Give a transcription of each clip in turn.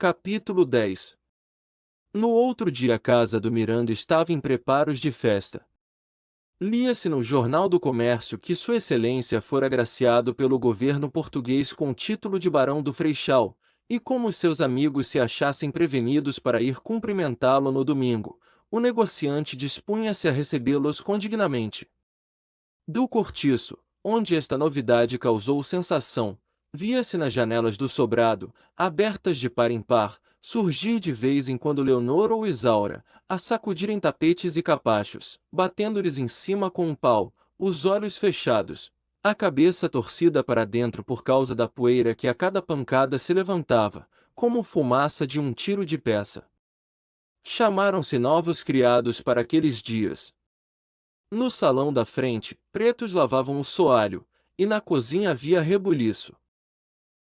Capítulo 10. No outro dia a casa do Miranda estava em preparos de festa. Lia-se no Jornal do Comércio que Sua Excelência fora agraciado pelo governo português com o título de Barão do Freixal, e como os seus amigos se achassem prevenidos para ir cumprimentá-lo no domingo, o negociante dispunha-se a recebê-los condignamente. Do cortiço, onde esta novidade causou sensação, via-se nas janelas do sobrado, abertas de par em par, surgir de vez em quando Leonor ou Isaura, a sacudirem tapetes e capachos, batendo-lhes em cima com um pau, os olhos fechados, a cabeça torcida para dentro por causa da poeira que a cada pancada se levantava, como fumaça de um tiro de peça. Chamaram-se novos criados para aqueles dias. No salão da frente, pretos lavavam o soalho, e na cozinha havia rebuliço.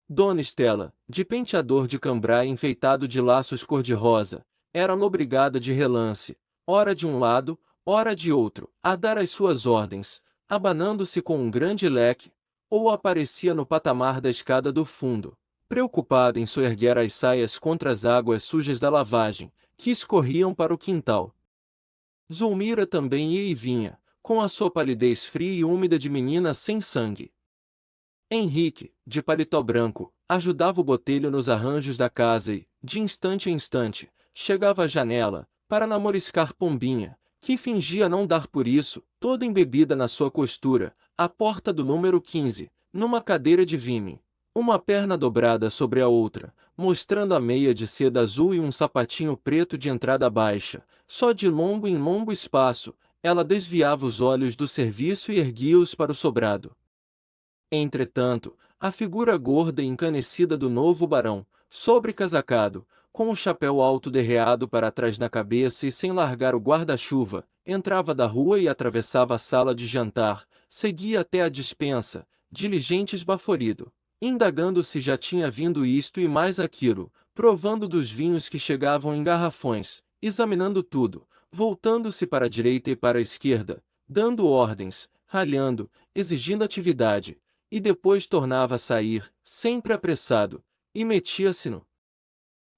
Dona Estela, de penteador de cambraia enfeitado de laços cor-de-rosa, era lobrigada de relance, ora de um lado, ora de outro, a dar as suas ordens, abanando-se com um grande leque, ou aparecia no patamar da escada do fundo, preocupada em soerguer as saias contra as águas sujas da lavagem, que escorriam para o quintal. Zulmira também ia e vinha, com a sua palidez fria e úmida de menina sem sangue. Henrique, de paletó branco, ajudava o botelho nos arranjos da casa e, de instante em instante, chegava à janela, para namoriscar Pombinha, que fingia não dar por isso, toda embebida na sua costura, à porta do número 15, numa cadeira de vime, uma perna dobrada sobre a outra, mostrando a meia de seda azul e um sapatinho preto de entrada baixa, só de longo em longo espaço, ela desviava os olhos do serviço e erguia-os para o sobrado. Entretanto, a figura gorda e encanecida do novo barão, sobrecasacado, com o chapéu alto derreado para trás na cabeça e sem largar o guarda-chuva, entrava da rua e atravessava a sala de jantar, seguia até a despensa, diligente e esbaforido, indagando se já tinha vindo isto e mais aquilo, provando dos vinhos que chegavam em garrafões, examinando tudo, voltando-se para a direita e para a esquerda, dando ordens, ralhando, exigindo atividade, e depois tornava a sair, sempre apressado, e metia-se no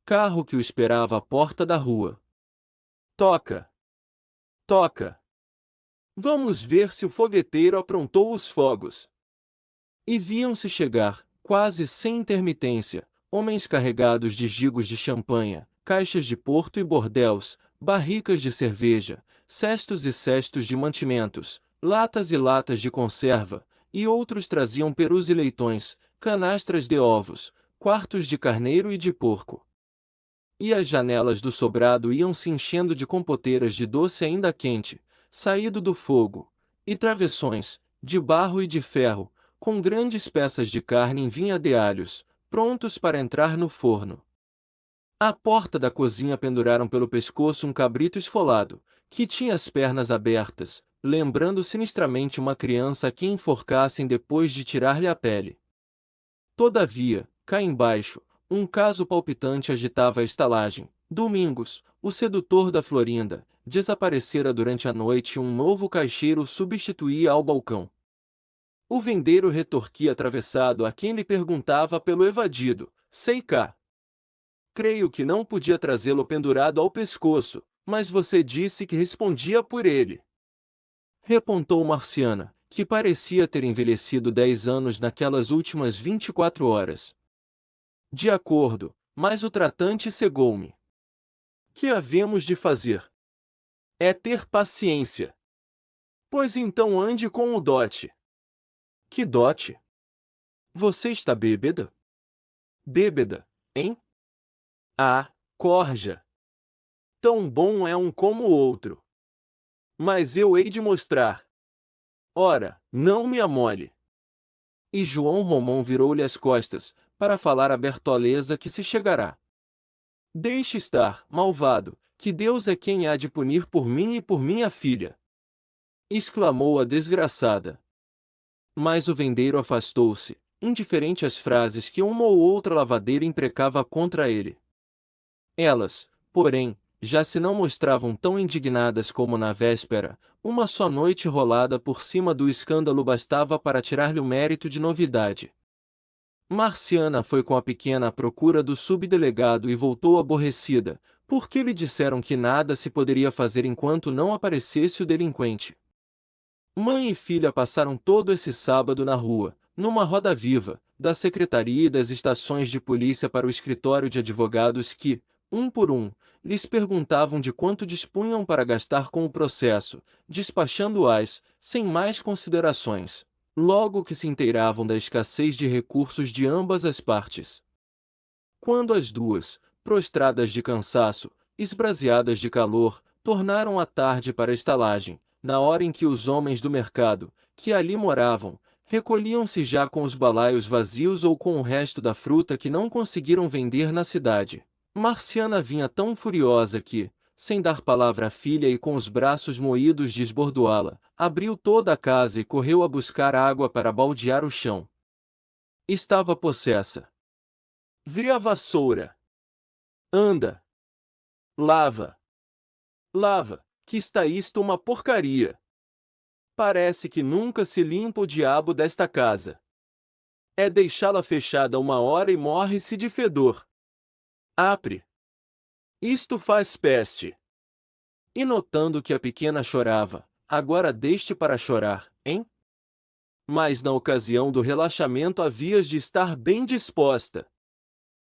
carro que o esperava à porta da rua. Toca! Toca! Vamos ver se o fogueteiro aprontou os fogos. E viam-se chegar, quase sem intermitência, homens carregados de gigos de champanha, caixas de porto e bordéus, barricas de cerveja, cestos e cestos de mantimentos, latas e latas de conserva, e outros traziam perus e leitões, canastras de ovos, quartos de carneiro e de porco. E as janelas do sobrado iam se enchendo de compoteiras de doce ainda quente, saído do fogo, e travessões, de barro e de ferro, com grandes peças de carne em vinha de alhos, prontos para entrar no forno. À porta da cozinha penduraram pelo pescoço um cabrito esfolado, que tinha as pernas abertas, lembrando sinistramente uma criança a quem enforcassem depois de tirar-lhe a pele. Todavia, cá embaixo, um caso palpitante agitava a estalagem. Domingos, o sedutor da Florinda, desaparecera durante a noite e um novo caixeiro o substituía ao balcão. O vendeiro retorquia atravessado a quem lhe perguntava pelo evadido: "Sei cá. Creio que não podia trazê-lo pendurado ao pescoço, mas você disse que respondia por ele." Repontou Marciana, que parecia ter envelhecido 10 anos naquelas últimas 24 horas. "De acordo, mas o tratante cegou-me. Que havemos de fazer? É ter paciência." "Pois então ande com o dote." "Que dote? Você está bêbeda?" "Bêbeda, hein? Ah, corja! Tão bom é um como o outro. Mas eu hei de mostrar. Ora, não me amole." E João Romão virou-lhe as costas, para falar a Bertoleza que se chegará. "Deixe estar, malvado, que Deus é quem há de punir por mim e por minha filha!" exclamou a desgraçada. Mas o vendeiro afastou-se, indiferente às frases que uma ou outra lavadeira imprecava contra ele. Elas, porém, já se não mostravam tão indignadas como na véspera. Uma só noite rolada por cima do escândalo bastava para tirar-lhe o mérito de novidade. Marciana foi com a pequena à procura do subdelegado e voltou aborrecida, porque lhe disseram que nada se poderia fazer enquanto não aparecesse o delinquente. Mãe e filha passaram todo esse sábado na rua, numa roda viva, da secretaria e das estações de polícia para o escritório de advogados que, um por um, lhes perguntavam de quanto dispunham para gastar com o processo, despachando-as, sem mais considerações, logo que se inteiravam da escassez de recursos de ambas as partes. Quando as duas, prostradas de cansaço, esbraseadas de calor, tornaram à tarde para a estalagem, na hora em que os homens do mercado, que ali moravam, recolhiam-se já com os balaios vazios ou com o resto da fruta que não conseguiram vender na cidade, Marciana vinha tão furiosa que, sem dar palavra à filha e com os braços moídos de esbordoá-la, abriu toda a casa e correu a buscar água para baldear o chão. Estava possessa. Vê a vassoura. Anda. Lava. Lava, que está isto uma porcaria. Parece que nunca se limpa o diabo desta casa. É deixá-la fechada 1 hora e morre-se de fedor. Apre. Isto faz peste. E notando que a pequena chorava, agora deixe para chorar, hein? Mas na ocasião do relaxamento havias de estar bem disposta.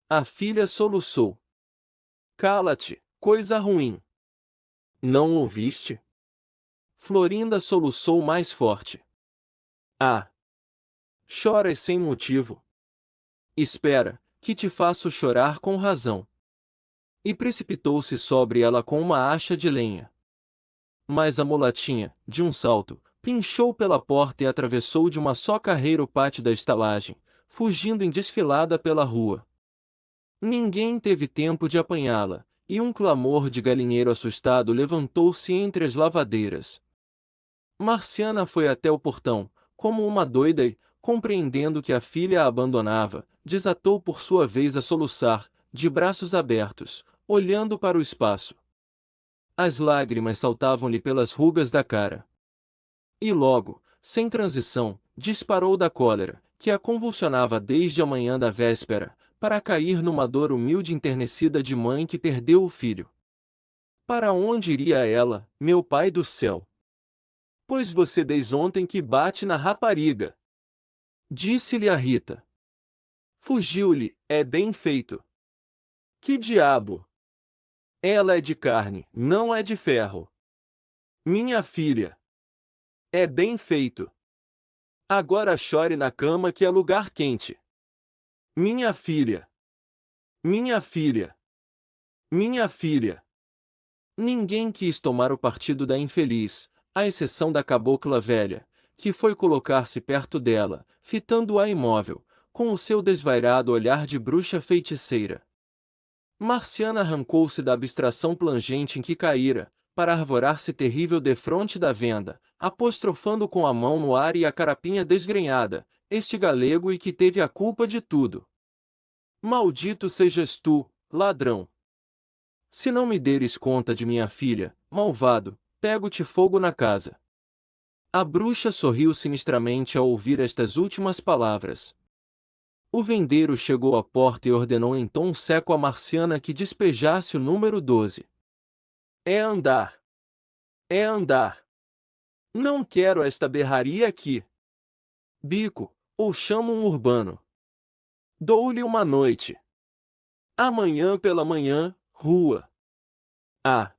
A filha soluçou. Cala-te, coisa ruim. Não ouviste? Florinda soluçou mais forte. Ah! Choras sem motivo. Espera, que te faço chorar com razão. E precipitou-se sobre ela com uma acha de lenha. Mas a mulatinha, de um salto, pinchou pela porta e atravessou de uma só carreira o pátio da estalagem, fugindo em desfilada pela rua. Ninguém teve tempo de apanhá-la, e um clamor de galinheiro assustado levantou-se entre as lavadeiras. Marciana foi até o portão, como uma doida e, compreendendo que a filha a abandonava, desatou por sua vez a soluçar, de braços abertos, olhando para o espaço. As lágrimas saltavam-lhe pelas rugas da cara. E logo, sem transição, disparou da cólera, que a convulsionava desde a manhã da véspera, para cair numa dor humilde enternecida de mãe que perdeu o filho. Para onde iria ela, meu pai do céu? Pois você desde ontem que bate na rapariga. Disse-lhe a Rita. Fugiu-lhe, é bem feito. Que diabo! Ela é de carne, não é de ferro. Minha filha. É bem feito. Agora chore na cama que é lugar quente. Minha filha. Minha filha. Minha filha. Ninguém quis tomar o partido da infeliz, à exceção da cabocla velha, que foi colocar-se perto dela, fitando-a imóvel, com o seu desvairado olhar de bruxa feiticeira. Marciana arrancou-se da abstração plangente em que caíra, para arvorar-se terrível defronte da venda, apostrofando com a mão no ar e a carapinha desgrenhada, este galego e que teve a culpa de tudo. Maldito sejas tu, ladrão! Se não me deres conta de minha filha, malvado, pego-te fogo na casa. A bruxa sorriu sinistramente ao ouvir estas últimas palavras. O vendeiro chegou à porta e ordenou em tom seco a Marciana que despejasse o número 12. É andar! É andar! Não quero esta berraria aqui! Bico, ou chamo um urbano. Dou-lhe uma noite. Amanhã pela manhã, rua. Ah!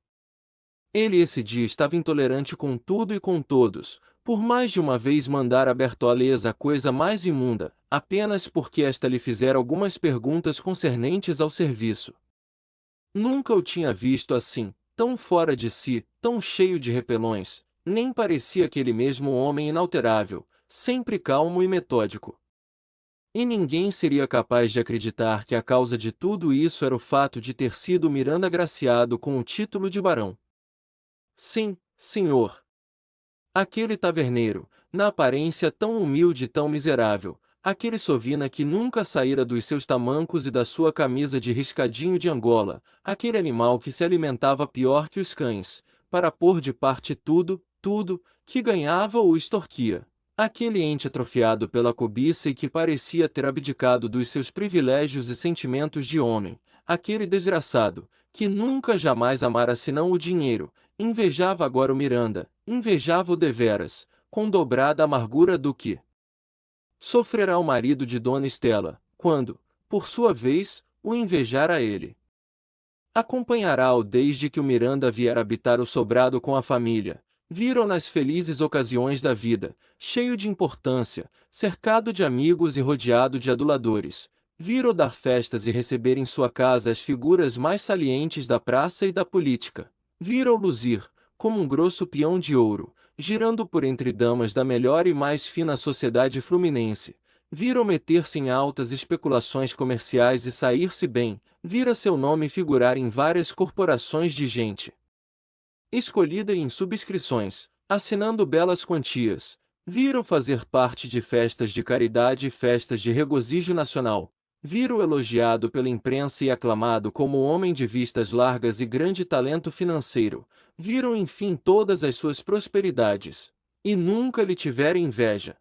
Ele esse dia estava intolerante com tudo e com todos, por mais de uma vez mandar a Bertoleza a coisa mais imunda, apenas porque esta lhe fizera algumas perguntas concernentes ao serviço. Nunca o tinha visto assim, tão fora de si, tão cheio de repelões, nem parecia aquele mesmo homem inalterável, sempre calmo e metódico. E ninguém seria capaz de acreditar que a causa de tudo isso era o fato de ter sido Miranda agraciado com o título de barão. Sim, senhor. Aquele taverneiro, na aparência tão humilde e tão miserável, aquele sovina que nunca saíra dos seus tamancos e da sua camisa de riscadinho de Angola, aquele animal que se alimentava pior que os cães, para pôr de parte tudo, que ganhava ou extorquia. Aquele ente atrofiado pela cobiça e que parecia ter abdicado dos seus privilégios e sentimentos de homem, aquele desgraçado, que nunca jamais amara senão o dinheiro, invejava agora o Miranda, invejava-o deveras, com dobrada amargura do que sofrerá o marido de Dona Estela, quando, por sua vez, o invejar a ele. Acompanhará-o desde que o Miranda vier habitar o sobrado com a família. Viram nas felizes ocasiões da vida, cheio de importância, cercado de amigos e rodeado de aduladores. Viram dar festas e receber em sua casa as figuras mais salientes da praça e da política. Viram luzir, como um grosso peão de ouro, girando por entre damas da melhor e mais fina sociedade fluminense. Viram meter-se em altas especulações comerciais e sair-se bem. Vira seu nome figurar em várias corporações de gente escolhida em subscrições, assinando belas quantias. Viram fazer parte de festas de caridade e festas de regozijo nacional. Viram elogiado pela imprensa e aclamado como homem de vistas largas e grande talento financeiro. Viram enfim todas as suas prosperidades. E nunca lhe tiveram inveja.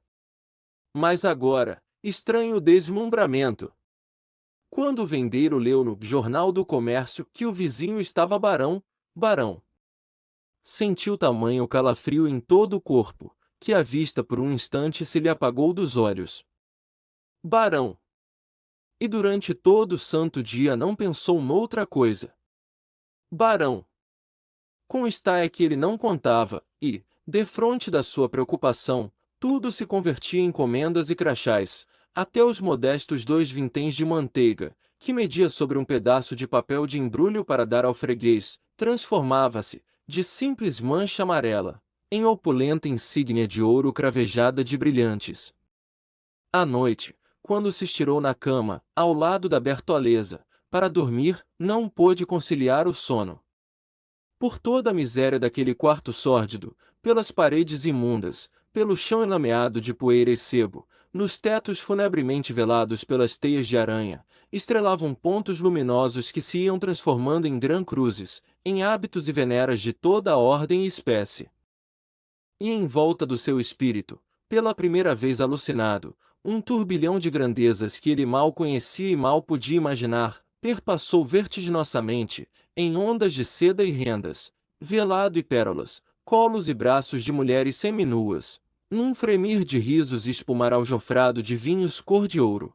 Mas agora, estranho deslumbramento. Quando o vendeiro leu no Jornal do Comércio que o vizinho estava barão, sentiu tamanho calafrio em todo o corpo, que a vista por um instante se lhe apagou dos olhos. Barão! E durante todo o santo dia não pensou noutra coisa. Barão! Com está é que ele não contava, e, defronte da sua preocupação, tudo se convertia em comendas e crachás, até os modestos 2 vinténs de manteiga, que media sobre um pedaço de papel de embrulho para dar ao freguês, transformava-se, de simples mancha amarela, em opulenta insígnia de ouro cravejada de brilhantes. À noite, quando se estirou na cama, ao lado da Bertoleza, para dormir, não pôde conciliar o sono. Por toda a miséria daquele quarto sórdido, pelas paredes imundas, pelo chão enlameado de poeira e sebo, nos tetos funebremente velados pelas teias de aranha, estrelavam pontos luminosos que se iam transformando em grã-cruzes, em hábitos e veneras de toda a ordem e espécie. E em volta do seu espírito, pela primeira vez alucinado, um turbilhão de grandezas que ele mal conhecia e mal podia imaginar, perpassou vertiginosamente, em ondas de seda e rendas, velado e pérolas, colos e braços de mulheres seminuas, num fremir de risos e espumar aljofrado de vinhos cor de ouro.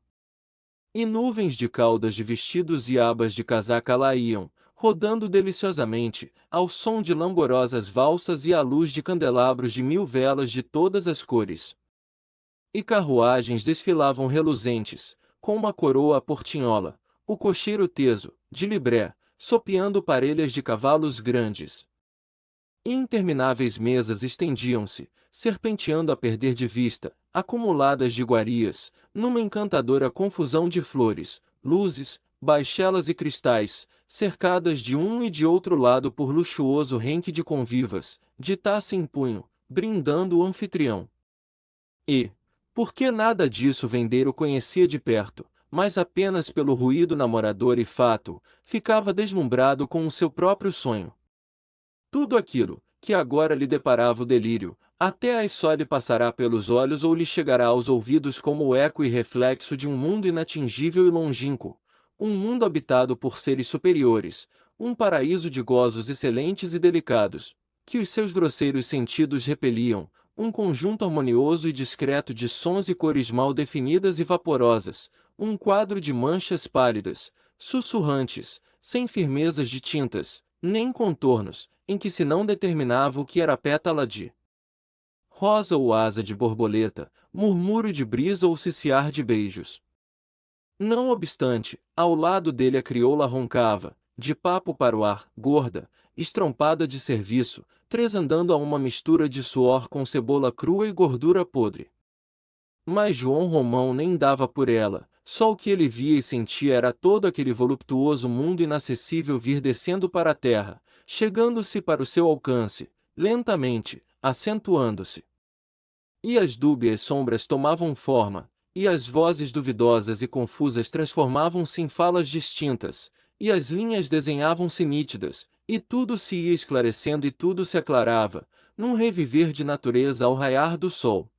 E nuvens de caudas de vestidos e abas de casaca lá iam, rodando deliciosamente, ao som de langorosas valsas e à luz de candelabros de 1000 velas de todas as cores. E carruagens desfilavam reluzentes, com uma coroa à portinhola, o cocheiro teso, de libré, sopeando parelhas de cavalos grandes. Intermináveis mesas estendiam-se, serpenteando a perder de vista, acumuladas de iguarias, numa encantadora confusão de flores, luzes, baixelas e cristais, cercadas de um e de outro lado por luxuoso renque de convivas, de taça em punho, brindando o anfitrião. E, porque nada disso o vendeiro conhecia de perto, mas apenas pelo ruído namorador e fato, ficava deslumbrado com o seu próprio sonho. Tudo aquilo, que agora lhe deparava o delírio, até aí só lhe passará pelos olhos ou lhe chegará aos ouvidos como o eco e reflexo de um mundo inatingível e longínquo, um mundo habitado por seres superiores, um paraíso de gozos excelentes e delicados, que os seus grosseiros sentidos repeliam, um conjunto harmonioso e discreto de sons e cores mal definidas e vaporosas, um quadro de manchas pálidas, sussurrantes, sem firmezas de tintas, nem contornos, em que se não determinava o que era pétala de rosa ou asa de borboleta, murmúrio de brisa ou ciciar de beijos. Não obstante, ao lado dele a crioula roncava, de papo para o ar, gorda, estrompada de serviço, tresandando a uma mistura de suor com cebola crua e gordura podre. Mas João Romão nem dava por ela, só o que ele via e sentia era todo aquele voluptuoso mundo inacessível vir descendo para a terra, chegando-se para o seu alcance, lentamente, acentuando-se. E as dúbias sombras tomavam forma, e as vozes duvidosas e confusas transformavam-se em falas distintas, e as linhas desenhavam-se nítidas, e tudo se ia esclarecendo e tudo se aclarava, num reviver de natureza ao raiar do sol.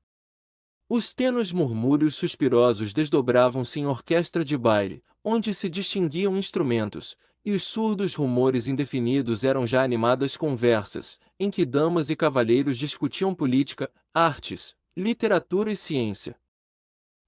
Os tênues murmúrios suspirosos desdobravam-se em orquestra de baile, onde se distinguiam instrumentos, e os surdos rumores indefinidos eram já animadas conversas, em que damas e cavalheiros discutiam política, artes, literatura e ciência.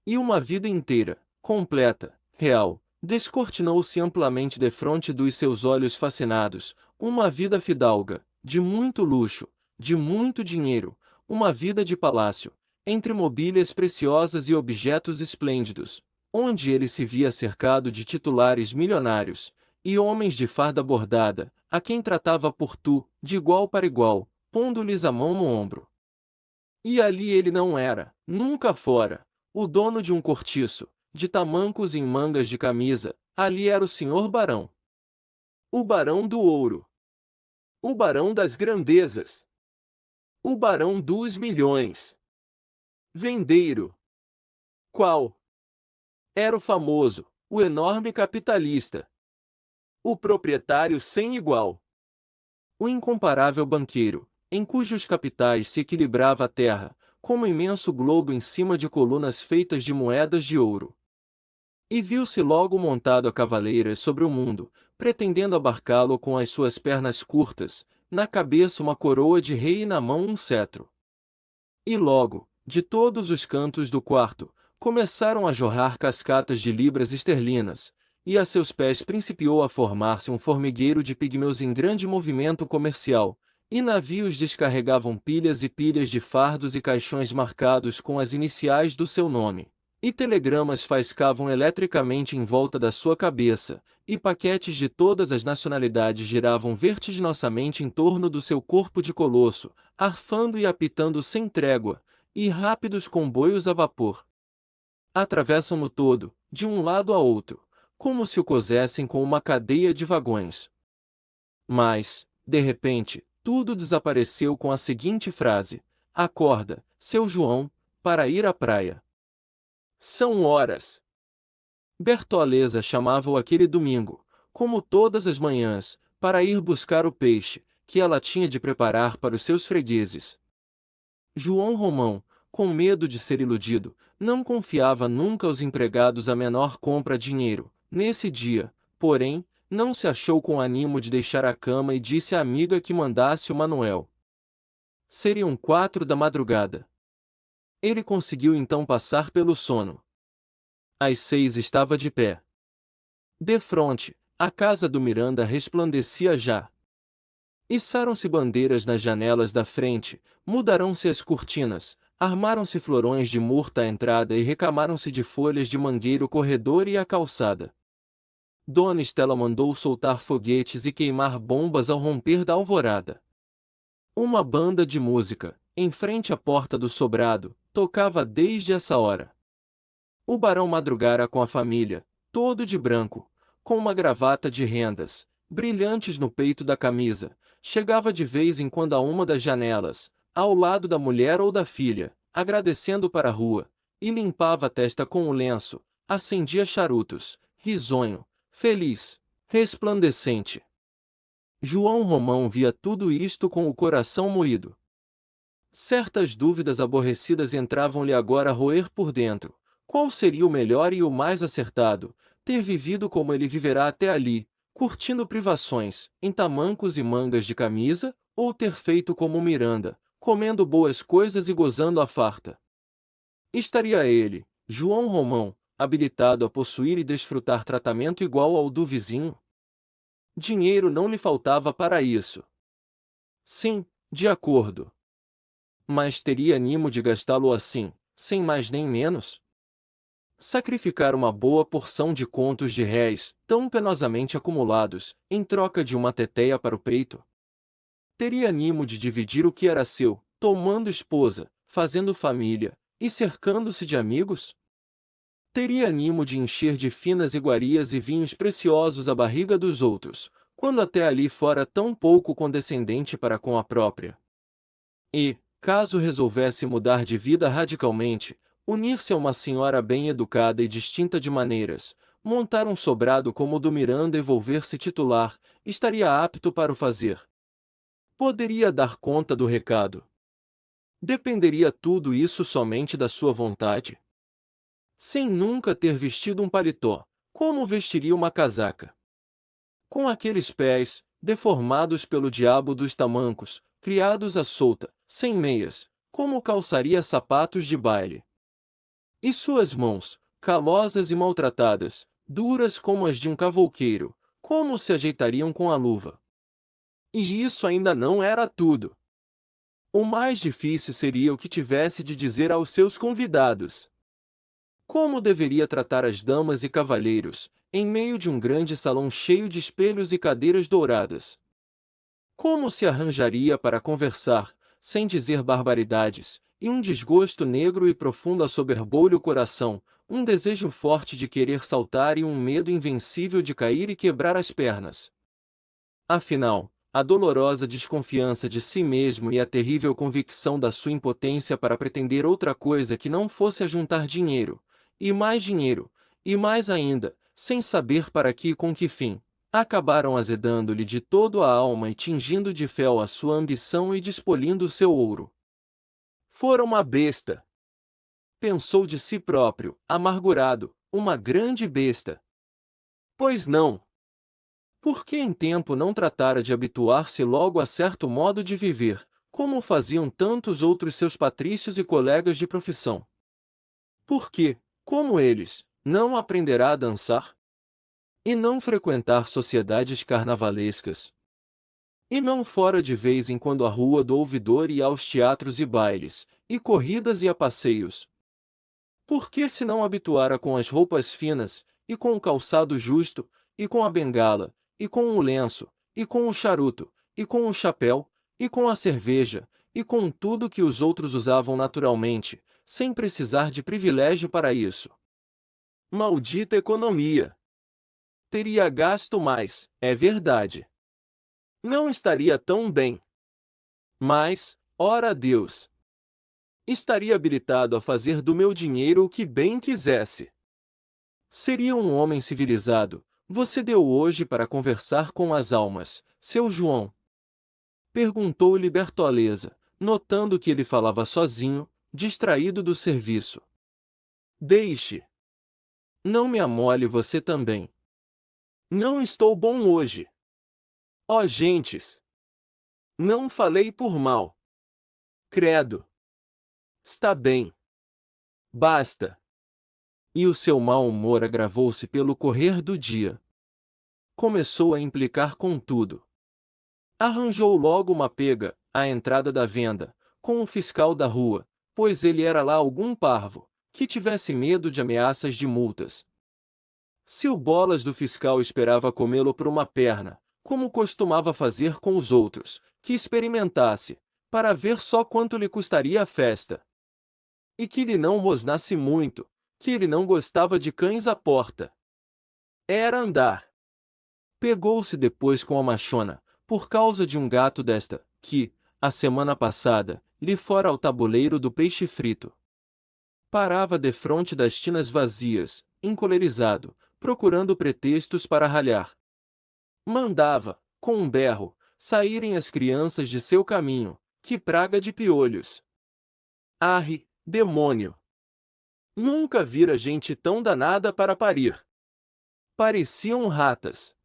E uma vida inteira, completa, real, descortinou-se amplamente defronte dos seus olhos fascinados, uma vida fidalga, de muito luxo, de muito dinheiro, uma vida de palácio, entre mobílias preciosas e objetos esplêndidos, onde ele se via cercado de titulares milionários, e homens de farda bordada, a quem tratava por tu, de igual para igual, pondo-lhes a mão no ombro. E ali ele não era, nunca fora, o dono de um cortiço, de tamancos em mangas de camisa, ali era o senhor barão. O barão do ouro. O barão das grandezas. O barão dos milhões. Vendeiro. Qual? Era o famoso, o enorme capitalista. O proprietário sem igual. O incomparável banqueiro, em cujos capitais se equilibrava a terra, como imenso globo em cima de colunas feitas de moedas de ouro. E viu-se logo montado a cavaleiras sobre o mundo, pretendendo abarcá-lo com as suas pernas curtas, na cabeça uma coroa de rei e na mão um cetro. E logo, de todos os cantos do quarto, começaram a jorrar cascatas de libras esterlinas, e a seus pés principiou a formar-se um formigueiro de pigmeus em grande movimento comercial, e navios descarregavam pilhas e pilhas de fardos e caixões marcados com as iniciais do seu nome, e telegramas faiscavam eletricamente em volta da sua cabeça, e paquetes de todas as nacionalidades giravam vertiginosamente em torno do seu corpo de colosso, arfando e apitando sem trégua, e rápidos comboios a vapor atravessam-no todo, de um lado a outro, como se o cosessem com uma cadeia de vagões. Mas, de repente, tudo desapareceu com a seguinte frase: acorda, seu João, para ir à praia. São horas. Bertoleza chamava-o aquele domingo, como todas as manhãs, para ir buscar o peixe, que ela tinha de preparar para os seus fregueses. João Romão, com medo de ser iludido, não confiava nunca aos empregados a menor compra dinheiro. Nesse dia, porém, não se achou com ânimo de deixar a cama e disse à amiga que mandasse o Manuel. Seriam 4 da madrugada. Ele conseguiu então passar pelo sono. Às 6 estava de pé. Defronte, a casa do Miranda resplandecia já. Içaram-se bandeiras nas janelas da frente, mudaram-se as cortinas, armaram-se florões de murta à entrada e recamaram-se de folhas de mangueiro o corredor e a calçada. Dona Estela mandou soltar foguetes e queimar bombas ao romper da alvorada. Uma banda de música, em frente à porta do sobrado, tocava desde essa hora. O barão madrugara com a família, todo de branco, com uma gravata de rendas, brilhantes no peito da camisa, chegava de vez em quando a uma das janelas, ao lado da mulher ou da filha, agradecendo para a rua, e limpava a testa com o lenço, acendia charutos, risonho, feliz, resplandecente. João Romão via tudo isto com o coração moído. Certas dúvidas aborrecidas entravam-lhe agora a roer por dentro. Qual seria o melhor e o mais acertado, ter vivido como ele viverá até ali, curtindo privações, em tamancos e mangas de camisa, ou ter feito como Miranda, comendo boas coisas e gozando à farta? Estaria ele, João Romão, habilitado a possuir e desfrutar tratamento igual ao do vizinho? Dinheiro não lhe faltava para isso. Sim, de acordo. Mas teria ânimo de gastá-lo assim, sem mais nem menos? Sacrificar uma boa porção de contos de réis, tão penosamente acumulados, em troca de uma teteia para o peito? Teria ânimo de dividir o que era seu, tomando esposa, fazendo família, e cercando-se de amigos? Teria ânimo de encher de finas iguarias e vinhos preciosos a barriga dos outros, quando até ali fora tão pouco condescendente para com a própria? E, caso resolvesse mudar de vida radicalmente, unir-se a uma senhora bem educada e distinta de maneiras, montar um sobrado como o do Miranda e volver-se titular, estaria apto para o fazer. Poderia dar conta do recado. Dependeria tudo isso somente da sua vontade? Sem nunca ter vestido um paletó, como vestiria uma casaca? Com aqueles pés, deformados pelo diabo dos tamancos, criados à solta, sem meias, como calçaria sapatos de baile? E suas mãos, calosas e maltratadas, duras como as de um cavouqueiro, como se ajeitariam com a luva? E isso ainda não era tudo. O mais difícil seria o que tivesse de dizer aos seus convidados. Como deveria tratar as damas e cavalheiros, em meio de um grande salão cheio de espelhos e cadeiras douradas? Como se arranjaria para conversar, sem dizer barbaridades, e um desgosto negro e profundo assoberbou-lhe o coração, um desejo forte de querer saltar e um medo invencível de cair e quebrar as pernas. Afinal, a dolorosa desconfiança de si mesmo e a terrível convicção da sua impotência para pretender outra coisa que não fosse ajuntar dinheiro, e mais ainda, sem saber para que e com que fim, acabaram azedando-lhe de todo a alma e tingindo de fel a sua ambição e despolindo o seu ouro. Fora uma besta. Pensou de si próprio, amargurado, uma grande besta. Pois não. Por que em tempo não tratara de habituar-se logo a certo modo de viver, como faziam tantos outros seus patrícios e colegas de profissão? Por que, como eles, não aprenderá a dançar? E não frequentar sociedades carnavalescas? E não fora de vez em quando à rua do ouvidor e aos teatros e bailes, e corridas e a passeios? Por que se não habituara com as roupas finas, e com o calçado justo, e com a bengala, e com o lenço, e com o charuto, e com o chapéu, e com a cerveja, e com tudo que os outros usavam naturalmente, sem precisar de privilégio para isso? Maldita economia! Teria gasto mais, é verdade. Não estaria tão bem. Mas, ora Deus! Estaria habilitado a fazer do meu dinheiro o que bem quisesse. Seria um homem civilizado. Você deu hoje para conversar com as almas, seu João? Perguntou-lhe Bertoleza, notando que ele falava sozinho, distraído do serviço. Deixe. Não me amole você também. Não estou bom hoje. Ó gentes! Não falei por mal. Credo. Está bem. Basta. E o seu mau humor agravou-se pelo correr do dia. Começou a implicar com tudo. Arranjou logo uma pega, à entrada da venda, com o fiscal da rua, pois ele era lá algum parvo, que tivesse medo de ameaças de multas. Se o bolas do fiscal esperava comê-lo por uma perna, como costumava fazer com os outros, que experimentasse, para ver só quanto lhe custaria a festa. E que lhe não rosnasse muito, que ele não gostava de cães à porta. Era andar. Pegou-se depois com a machona, por causa de um gato desta, que, a semana passada, lhe fora ao tabuleiro do peixe frito. Parava defronte das tinas vazias, encolerizado, procurando pretextos para ralhar. Mandava, com um berro, saírem as crianças de seu caminho, que praga de piolhos. Arre, demônio! Nunca vira gente tão danada para parir. Pareciam ratas.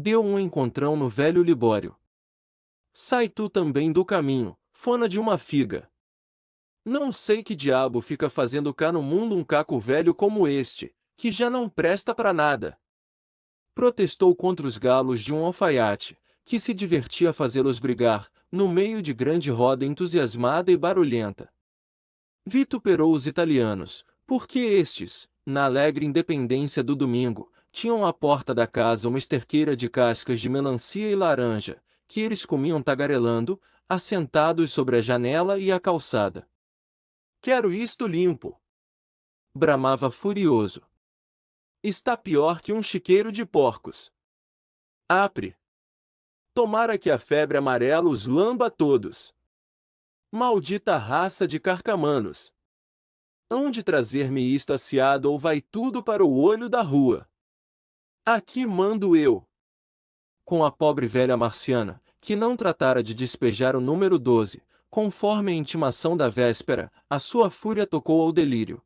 Deu um encontrão no velho Libório. Sai tu também do caminho, fona de uma figa. Não sei que diabo fica fazendo cá no mundo um caco velho como este, que já não presta para nada. Protestou contra os galos de um alfaiate, que se divertia a fazê-los brigar, no meio de grande roda entusiasmada e barulhenta. Vituperou os italianos, porque estes, na alegre independência do domingo, tinham à porta da casa uma esterqueira de cascas de melancia e laranja, que eles comiam tagarelando, assentados sobre a janela e a calçada. Quero isto limpo! Bramava furioso. Está pior que um chiqueiro de porcos. Apre! Tomara que a febre amarela os lamba a todos. Maldita raça de carcamanos! Hão de trazer-me isto aciado ou vai tudo para o olho da rua. Aqui mando eu. Com a pobre velha marciana, que não tratara de despejar o número 12, Conforme a intimação da véspera, a sua fúria tocou ao delírio.